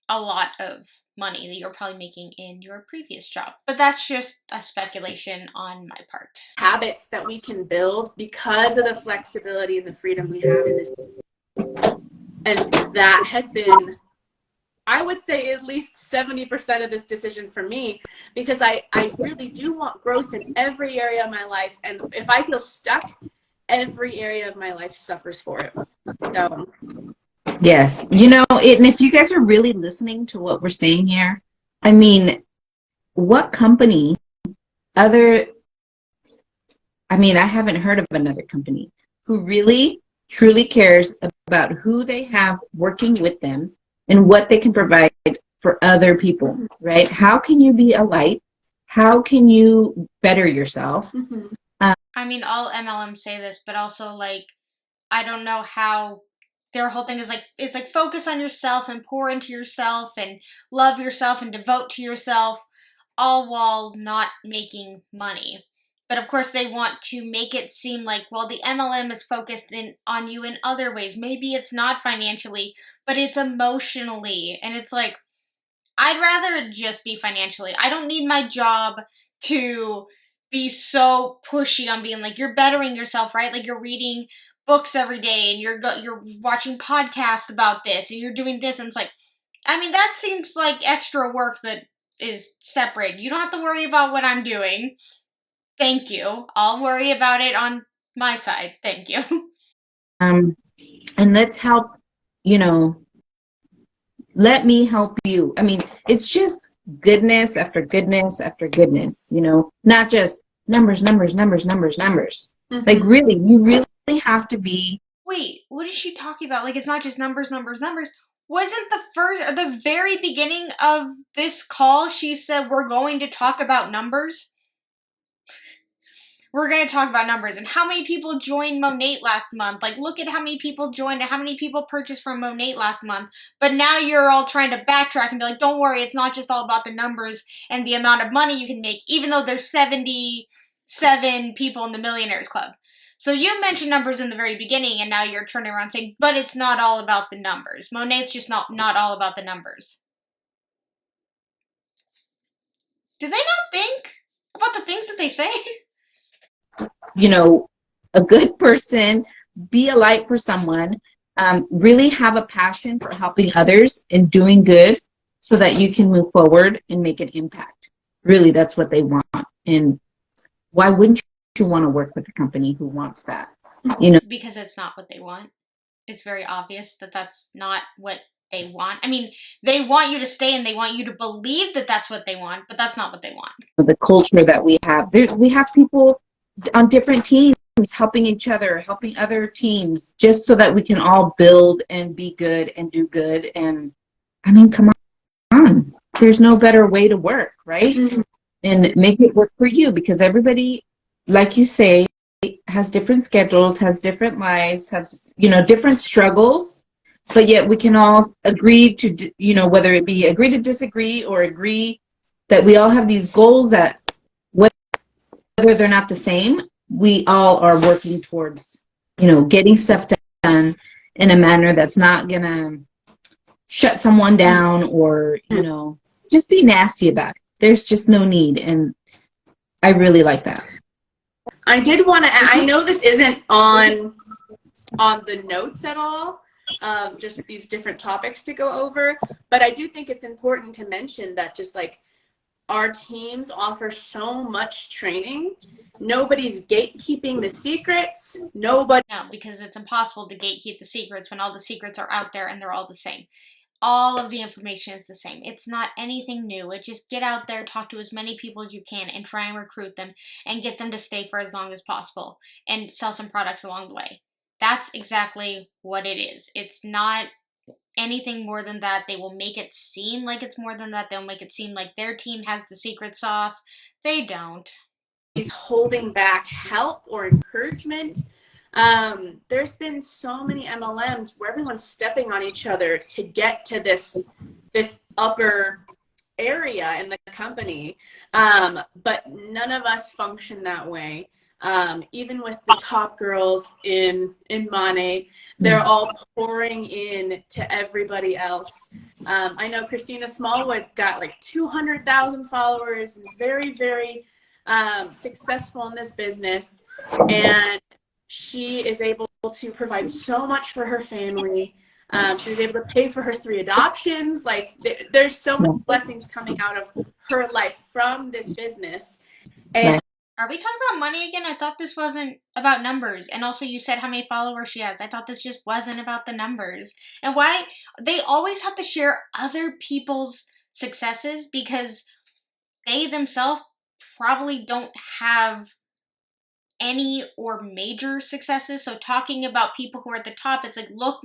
a lot of money that you're probably making in your previous job. But that's just a speculation on my part. Habits that we can build because of the flexibility and the freedom we have in this. And that has been, I would say, at least 70% of this decision for me, because I really do want growth in every area of my life. And if I feel stuck, every area of my life suffers for it. So. Yes. You know, and if you guys are really listening to what we're saying here, I mean, what company I haven't heard of another company who really, truly cares about who they have working with them and what they can provide for other people, right? How can you be a light? How can you better yourself? Mm-hmm. I mean, all MLMs say this, but also, like, I don't know how their whole thing is, like, it's like focus on yourself and pour into yourself and love yourself and devote to yourself, all while not making money. But of course they want to make it seem like, well, the MLM is focused on you in other ways. Maybe it's not financially, but it's emotionally. And it's like, I'd rather it just be financially. I don't need my job to be so pushy on being like, you're bettering yourself, right? Like, you're reading books every day and you're watching podcasts about this and you're doing this, and it's like, I mean, that seems like extra work that is separate. You don't have to worry about what I'm doing. Thank you. I'll worry about it on my side. Thank you. And let's help, let me help you. I mean, it's just goodness after goodness after goodness, not just numbers. Mm-hmm. Like, really, you really have to be. Wait, what is she talking about? Like, it's not just numbers. Wasn't the very beginning of this call, she said we're going to talk about numbers? we're going to talk about numbers and how many people joined MONAT last month. Like, look at how many people joined and how many people purchased from MONAT last month. But now you're all trying to backtrack and be like, don't worry, it's not just all about the numbers and the amount of money you can make, even though there's 77 people in the Millionaires Club. So you mentioned numbers in the very beginning, and now you're turning around saying, but it's not all about the numbers. MONAT's just not all about the numbers. Do they not think about the things that they say? You know, a good person, be a light for someone, really have a passion for helping others and doing good so that you can move forward and make an impact. Really, that's what they want. And why wouldn't you want to work with a company who wants that? You know, because it's not what they want. It's very obvious that that's not what they want. I mean, they want you to stay and they want you to believe that that's what they want, but that's not what they want. The culture that we have, we have people on different teams helping each other, helping other teams, just so that we can all build and be good and do good. And I mean, come on, there's no better way to work, right? Mm-hmm. And make it work for you, because everybody, like you say, has different schedules, has different lives, has, you know, different struggles, but yet we can all agree to, you know, whether it be agree to disagree or agree that we all have these goals that whether they're not the same, we all are working towards, you know, getting stuff done in a manner that's not gonna shut someone down or, you know, just be nasty about it. There's just no need, and I really like that. I did want to add, I know this isn't on the notes at all, just these different topics to go over, but I do think it's important to mention that just like our teams offer so much training. Nobody's gatekeeping the secrets. Nobody. No, because it's impossible to gatekeep the secrets when all the secrets are out there and they're all the same. All of the information is the same. It's not anything new. It just get out there, talk to as many people as you can, and try and recruit them and get them to stay for as long as possible and sell some products along the way. That's exactly what it is. It's not anything more than that. They will make it seem like it's more than that. They'll make it seem like their team has the secret sauce. They don't. He's holding back help or encouragement. There's been so many MLMs where everyone's stepping on each other to get to this upper area in the company, but none of us function that way. Even with the top girls in MONAT, they're all pouring in to everybody else. I know Christina Smallwood's got like 200,000 followers and very, very successful in this business, and she is able to provide so much for her family. She was able to pay for her 3 adoptions. Like there's so many blessings coming out of her life from this business. And are we talking about money again? I thought this wasn't about numbers. And also you said how many followers she has. I thought this just wasn't about the numbers. And why they always have to share other people's successes, because they themselves probably don't have any or major successes. So talking about people who are at the top, it's like, look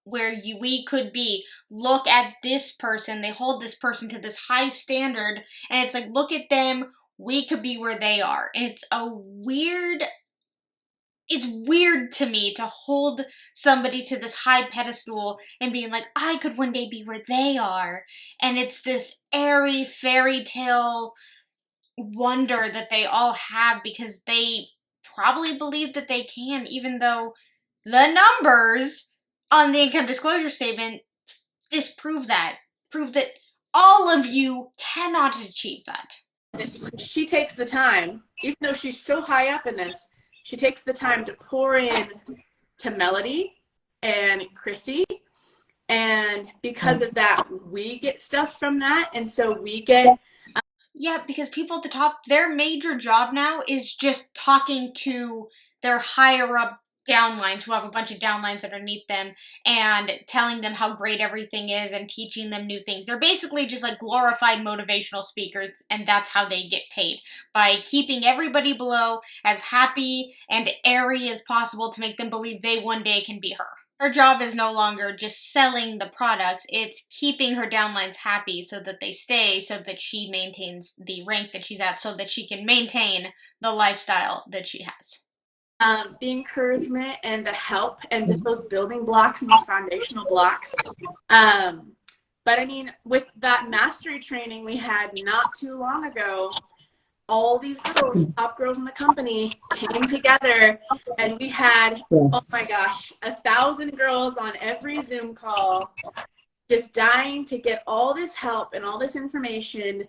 we could be. Look at this person. They hold this person to this high standard. And it's like, look at them. We could be where they are. And it's weird to me to hold somebody to this high pedestal and being like, I could one day be where they are. And it's this airy fairy tale wonder that they all have because they probably believe that they can, even though the numbers on the income disclosure statement disprove that. Prove that all of you cannot achieve that. She takes the time, even though she's so high up in this, she takes the time to pour in to Melody and Chrissy. And because of that, we get stuff from that. And so we get... yeah, because people at the top, their major job now is just talking to their higher up downlines who have a bunch of downlines underneath them and telling them how great everything is and teaching them new things. They're basically just like glorified motivational speakers, and that's how they get paid, by keeping everybody below as happy and airy as possible to make them believe they one day can be her. Her job is no longer just selling the products, it's keeping her downlines happy so that they stay, so that she maintains the rank that she's at, so that she can maintain the lifestyle that she has. The encouragement and the help and just those building blocks and those foundational blocks. But I mean, with that mastery training we had not too long ago, all these girls, top girls in the company, came together, and we had, oh my gosh, 1,000 girls on every Zoom call, just dying to get all this help and all this information.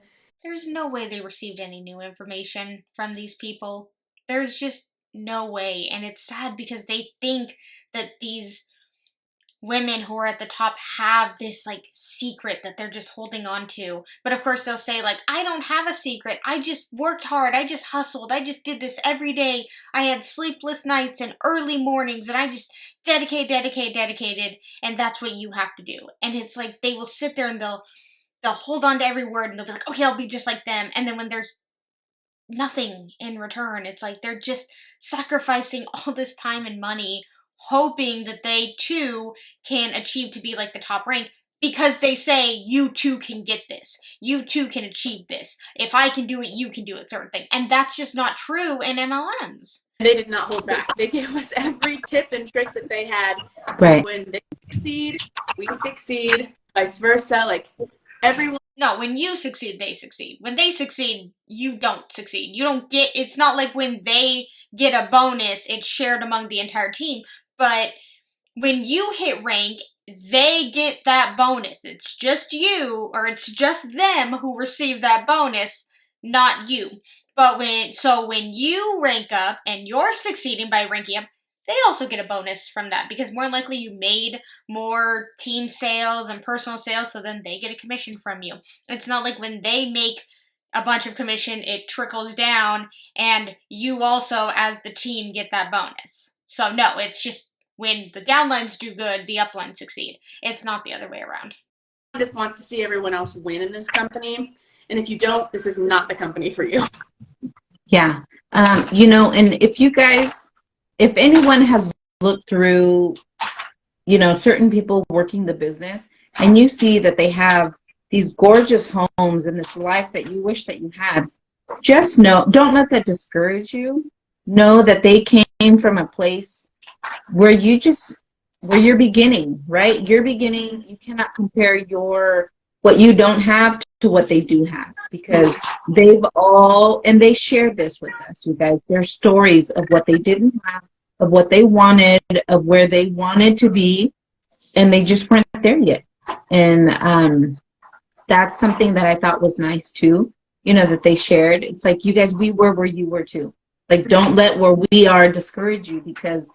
There's no way they received any new information from these people. There's just no way. And it's sad because they think that these women who are at the top have this like secret that they're just holding on to. But of course they'll say like, I don't have a secret. I just worked hard. I just hustled. I just did this every day. I had sleepless nights and early mornings, and I just dedicated. And that's what you have to do. And it's like, they will sit there and they'll hold on to every word, and they'll be like, okay, I'll be just like them. And then when there's nothing in return, it's like they're just sacrificing all this time and money, hoping that they too can achieve to be like the top rank, because they say you too can get this, you too can achieve this, if I can do it, you can do it, sort of thing. And that's just not true in MLMs. They did not hold back. They gave us every tip and trick that they had. Right. When they succeed, we succeed, vice versa. Like, everyone. No, when you succeed, they succeed. When they succeed, you don't succeed. You don't get, it's not like when they get a bonus, it's shared among the entire team. But when you hit rank, they get that bonus. It's just you, or it's just them who receive that bonus, not you. But when you rank up and you're succeeding by ranking up, they also get a bonus from that, because more likely you made more team sales and personal sales, so then they get a commission from you. It's not like when they make a bunch of commission, it trickles down and you also as the team get that bonus. So no, it's just when the downlines do good, the uplines succeed. It's not the other way around. Just wants to see everyone else win in this company. And if you don't, this is not the company for you. Yeah. And if anyone has looked through, certain people working the business, and you see that they have these gorgeous homes and this life that you wish that you had, just know, don't let that discourage you. Know that they came from a place where you're beginning, right? You're beginning. You cannot compare what you don't have to what they do have, because they shared this with us, you guys. Their stories of what they didn't have, of what they wanted, of where they wanted to be, and they just weren't there yet. And that's something that I thought was nice too, that they shared. It's like, you guys, we were where you were too. Like, don't let where we are discourage you, because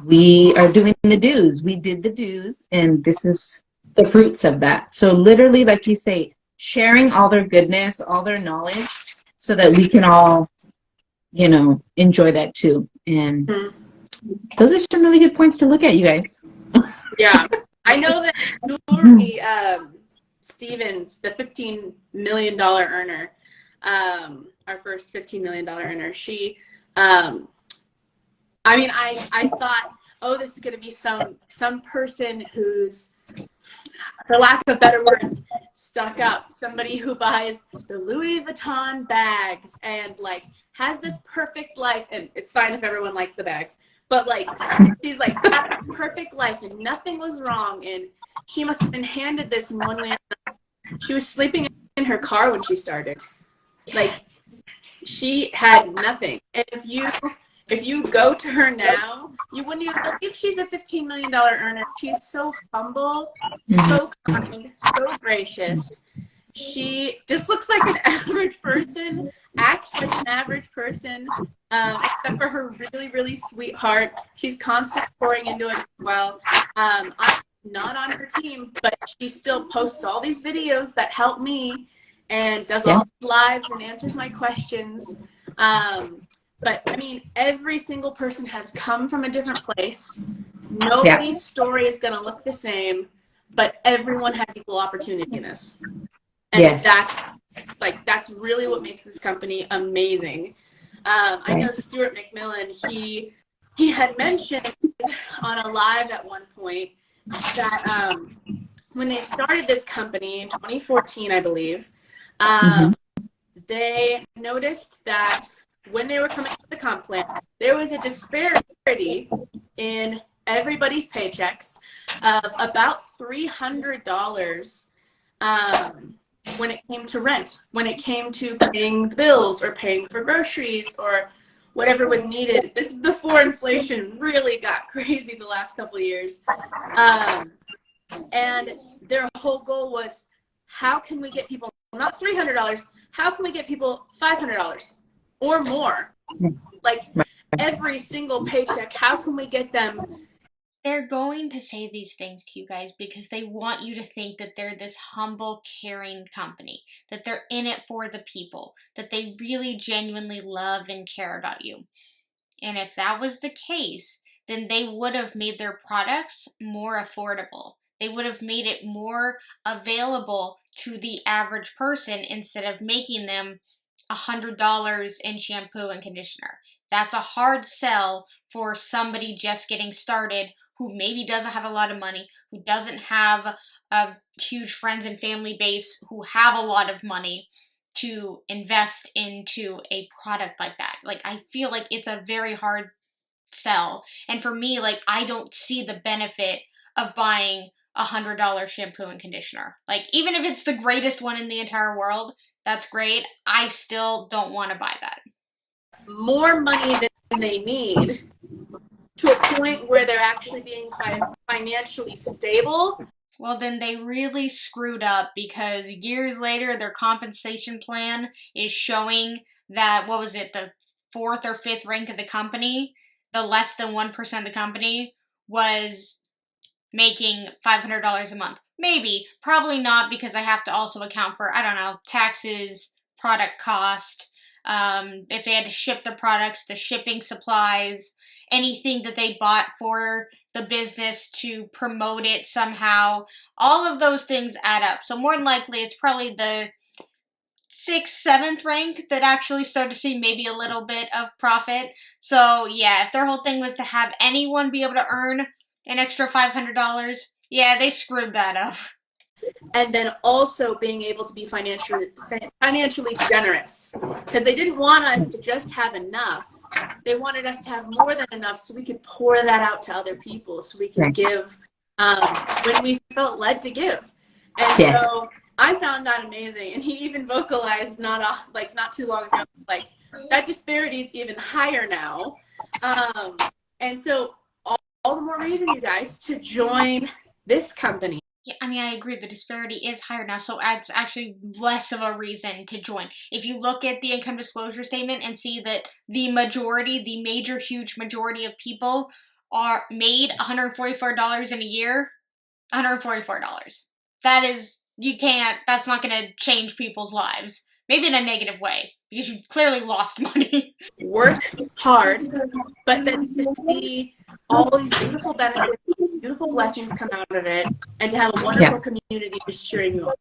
we are doing the dues. We did the dues, and this is the fruits of that. So literally, like you say, sharing all their goodness, all their knowledge, so that we can all, enjoy that too. And those are some really good points to look at, you guys. Yeah. I know that Jewelry Stevens, the $15 million earner, our first $15 million earner, she, I thought, oh, this is going to be some person who's, for lack of better words, stuck up. Somebody who buys the Louis Vuitton bags and like has this perfect life. And it's fine if everyone likes the bags, but like, she's like, had this perfect life and nothing was wrong. And she must have been handed this in one way. She was sleeping in her car when she started. Like, she had nothing. And if you go to her now, you wouldn't even believe she's a $15 million earner. She's so humble, so kind, so gracious. She just looks like an average person, acts like an average person, except for her really, really sweet heart. She's constantly pouring into it as well. I'm not on her team, but she still posts all these videos that help me and does all these lives and answers my questions. But I mean, every single person has come from a different place. Nobody's story is going to look the same, but everyone has equal opportunity in this. And that's really what makes this company amazing. I know Stuart McMillan, he had mentioned on a live at one point that when they started this company in 2014, I believe, they noticed that when they were coming up with the comp plan, there was a disparity in everybody's paychecks of about $300 when it came to rent, when it came to paying the bills or paying for groceries or whatever was needed. This is before inflation really got crazy the last couple of years. And their whole goal was, how can we get people, not $300, how can we get people $500 or more? Like every single paycheck, how can we get them? They're going to say these things to you guys because they want you to think that they're this humble, caring company, that they're in it for the people, that they really genuinely love and care about you. And if that was the case, then they would have made their products more affordable. They would have made it more available to the average person instead of making them $100 in shampoo and conditioner. That's a hard sell for somebody just getting started who maybe doesn't have a lot of money, who doesn't have a huge friends and family base, who have a lot of money to invest into a product like that. Like, I feel like it's a very hard sell. And for me, like, I don't see the benefit of buying $100 shampoo and conditioner. Like, even if it's the greatest one in the entire world, that's great. I still don't want to buy that. More money than they need to a point where they're actually being financially stable. Well, then they really screwed up because years later, their compensation plan is showing that, what was it, the 4th or 5th rank of the company, the less than 1% of the company was making $500 a month. Maybe, probably not, because I have to also account for, I don't know, taxes, product cost, if they had to ship the products, the shipping supplies, anything that they bought for the business to promote it somehow. All of those things add up. So more than likely, it's probably the 6th, 7th rank that actually started to see maybe a little bit of profit. So yeah, if their whole thing was to have anyone be able to earn an extra $500, yeah, they screwed that up. And then also being able to be financially generous, because they didn't want us to just have enough. They wanted us to have more than enough so we could pour that out to other people, so we could give when we felt led to give. And so I found that amazing. And he even vocalized not too long ago, like, that disparity is even higher now. And so all the more reason, you guys, to join this company. Yeah, I mean, I agree. The disparity is higher now, so it's actually less of a reason to join. If you look at the income disclosure statement and see that the major, huge majority of people are made $144 in a year, $144. That is, that's not going to change people's lives. Maybe in a negative way, because you clearly lost money. Work hard, but then to see all these beautiful benefits, beautiful blessings come out of it, and to have a wonderful community just cheering you on.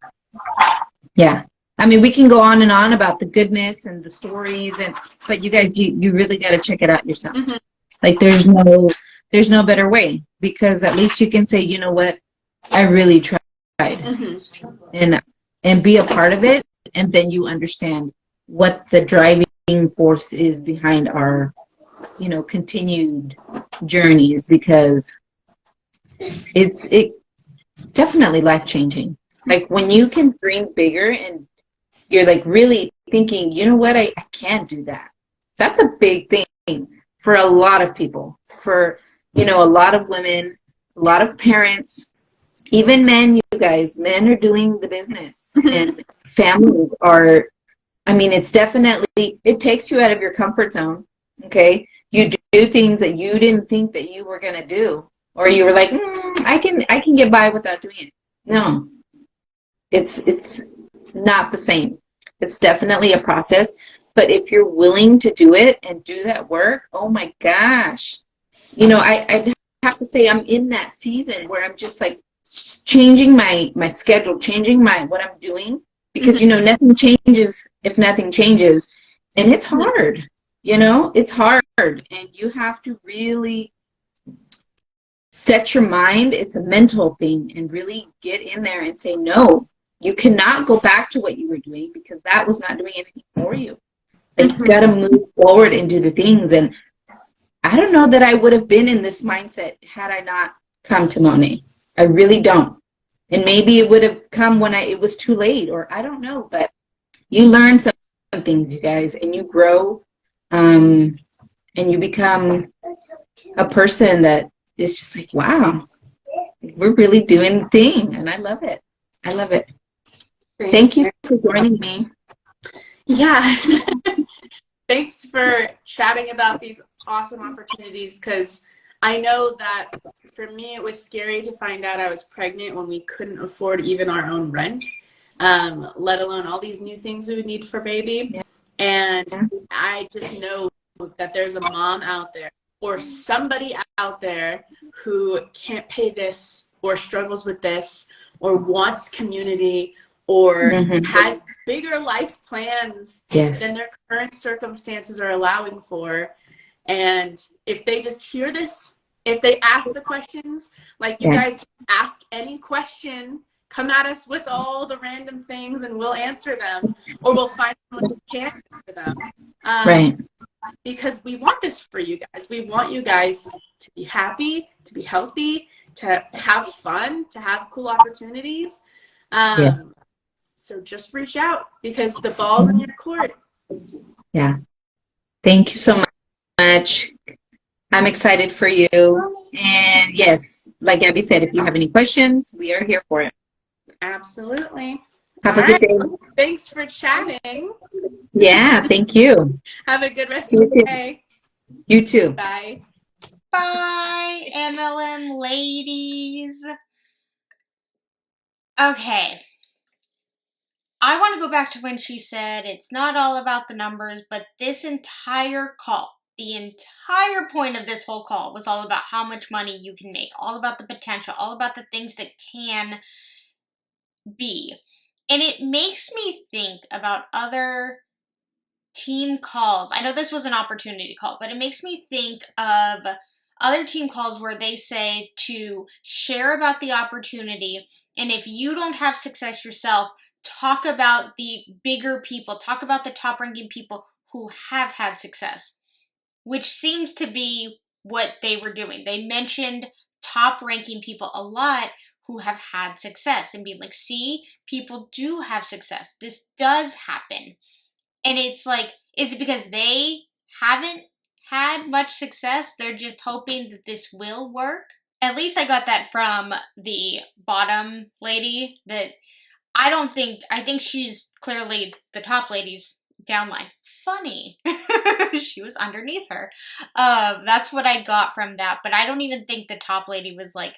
Yeah. I mean, we can go on and on about the goodness and the stories, but you guys, you really got to check it out yourself. Mm-hmm. Like, there's no better way, because at least you can say, you know what, I really tried, and be a part of it. And then you understand what the driving force is behind our, continued journeys, because it's definitely life-changing. Like, when you can dream bigger and you're like really thinking, you know what, I can't do that. That's a big thing for a lot of people, for, a lot of women, a lot of parents, even men. You guys, men are doing the business, and families are, it's definitely, it takes you out of your comfort zone. Okay. You do things that you didn't think that you were going to do, or you were like, I can get by without doing it. No, it's not the same. It's definitely a process, but if you're willing to do it and do that work, oh my gosh, I have to say, I'm in that season where I'm just like changing my schedule, changing what I'm doing, because nothing changes if nothing changes, and it's hard. It's hard, and you have to really set your mind, it's a mental thing, and really get in there and say, no, you cannot go back to what you were doing because that was not doing anything for you. Like, you got to move forward and do the things. And I don't know that I would have been in this mindset had I not come to MONAT. I really don't. And maybe it would have come when it was too late, or I don't know, but you learn some things, you guys, and you grow, and you become a person that is just like, wow, we're really doing the thing. And I love it. I love it. Thank you for joining me. Yeah. Thanks for chatting about these awesome opportunities, because I know that for me it was scary to find out I was pregnant when we couldn't afford even our own rent, let alone all these new things we would need for baby. Yeah. And I just know that there's a mom out there or somebody out there who can't pay this or struggles with this or wants community or has bigger life plans than their current circumstances are allowing for. And if they just hear this, if they ask the questions, like you guys ask any question, come at us with all the random things and we'll answer them, or we'll find someone who can answer them. Because we want this for you guys. We want you guys to be happy, to be healthy, to have fun, to have cool opportunities. So just reach out because the ball's in your court. Yeah. Thank you so much. I'm excited for you. And yes, like Gabby said, if you have any questions, we are here for it. Absolutely. Have a good day. Thanks for chatting. Yeah, thank you. Have a good rest of the day. You too. Bye. Bye, MLM ladies. Okay. I want to go back to when she said it's not all about the numbers, but this entire call, the entire point of this whole call was all about how much money you can make, all about the potential, all about the things that can be. And it makes me think about other team calls. I know this was an opportunity call, but it makes me think of other team calls where they say to share about the opportunity, and if you don't have success yourself, talk about the bigger people, talk about the top ranking people who have had success, which seems to be what they were doing. They mentioned top ranking people a lot who have had success and being like, see, people do have success. This does happen. And it's like, is it because they haven't had much success? They're just hoping that this will work? At least I got that from the bottom lady, that I think she's clearly the top lady's downline. Funny. She was underneath her. That's what I got from that. But I don't even think the top lady was like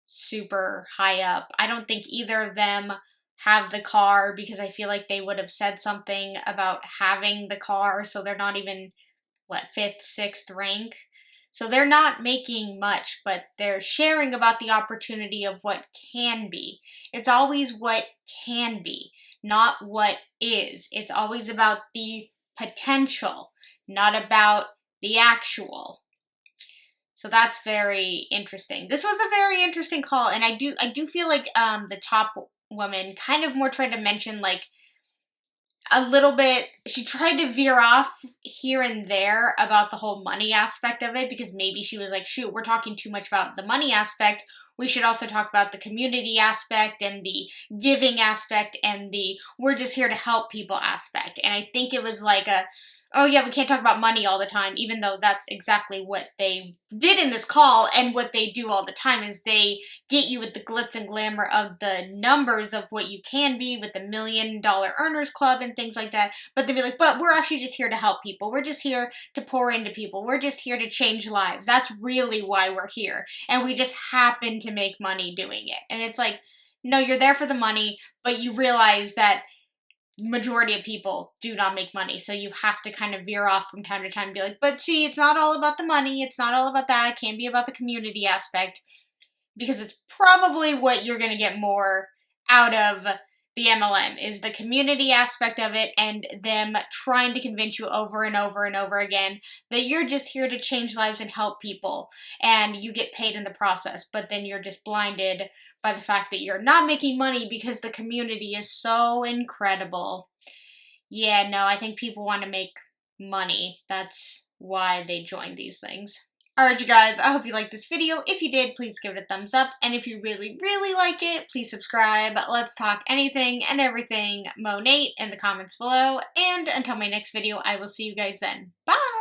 super high up. I don't think either of them have the car, because I feel like they would have said something about having the car, so they're not even, what, 5th, 6th rank? So they're not making much, but they're sharing about the opportunity of what can be. It's always what can be, not what is. It's always about the potential, not about the actual. So that's very interesting. This was a very interesting call, and I do feel like the top woman kind of more tried to mention like a little bit, she tried to veer off here and there about the whole money aspect of it, because maybe she was like, shoot, we're talking too much about the money aspect. We should also talk about the community aspect and the giving aspect and the we're just here to help people aspect. And I think it was like a, oh yeah, we can't talk about money all the time, even though that's exactly what they did in this call, and what they do all the time is they get you with the glitz and glamour of the numbers of what you can be with the $1 Million Earners Club and things like that, but they'd be like, but we're actually just here to help people. We're just here to pour into people. We're just here to change lives. That's really why we're here, and we just happen to make money doing it. And it's like, no, you're there for the money, but you realize that majority of people do not make money, so you have to kind of veer off from time to time and be like, but see, it's not all about the money, it's not all about that, it can be about the community aspect, because it's probably what you're going to get more out of the MLM, is the community aspect of it and them trying to convince you over and over and over again that you're just here to change lives and help people, and you get paid in the process, but then you're just blinded by the fact that you're not making money because the community is so incredible. Yeah, no, I think people want to make money. That's why they join these things. Alright, you guys, I hope you liked this video. If you did, please give it a thumbs up. And if you really, really like it, please subscribe. Let's talk anything and everything MONAT in the comments below. And until my next video, I will see you guys then. Bye!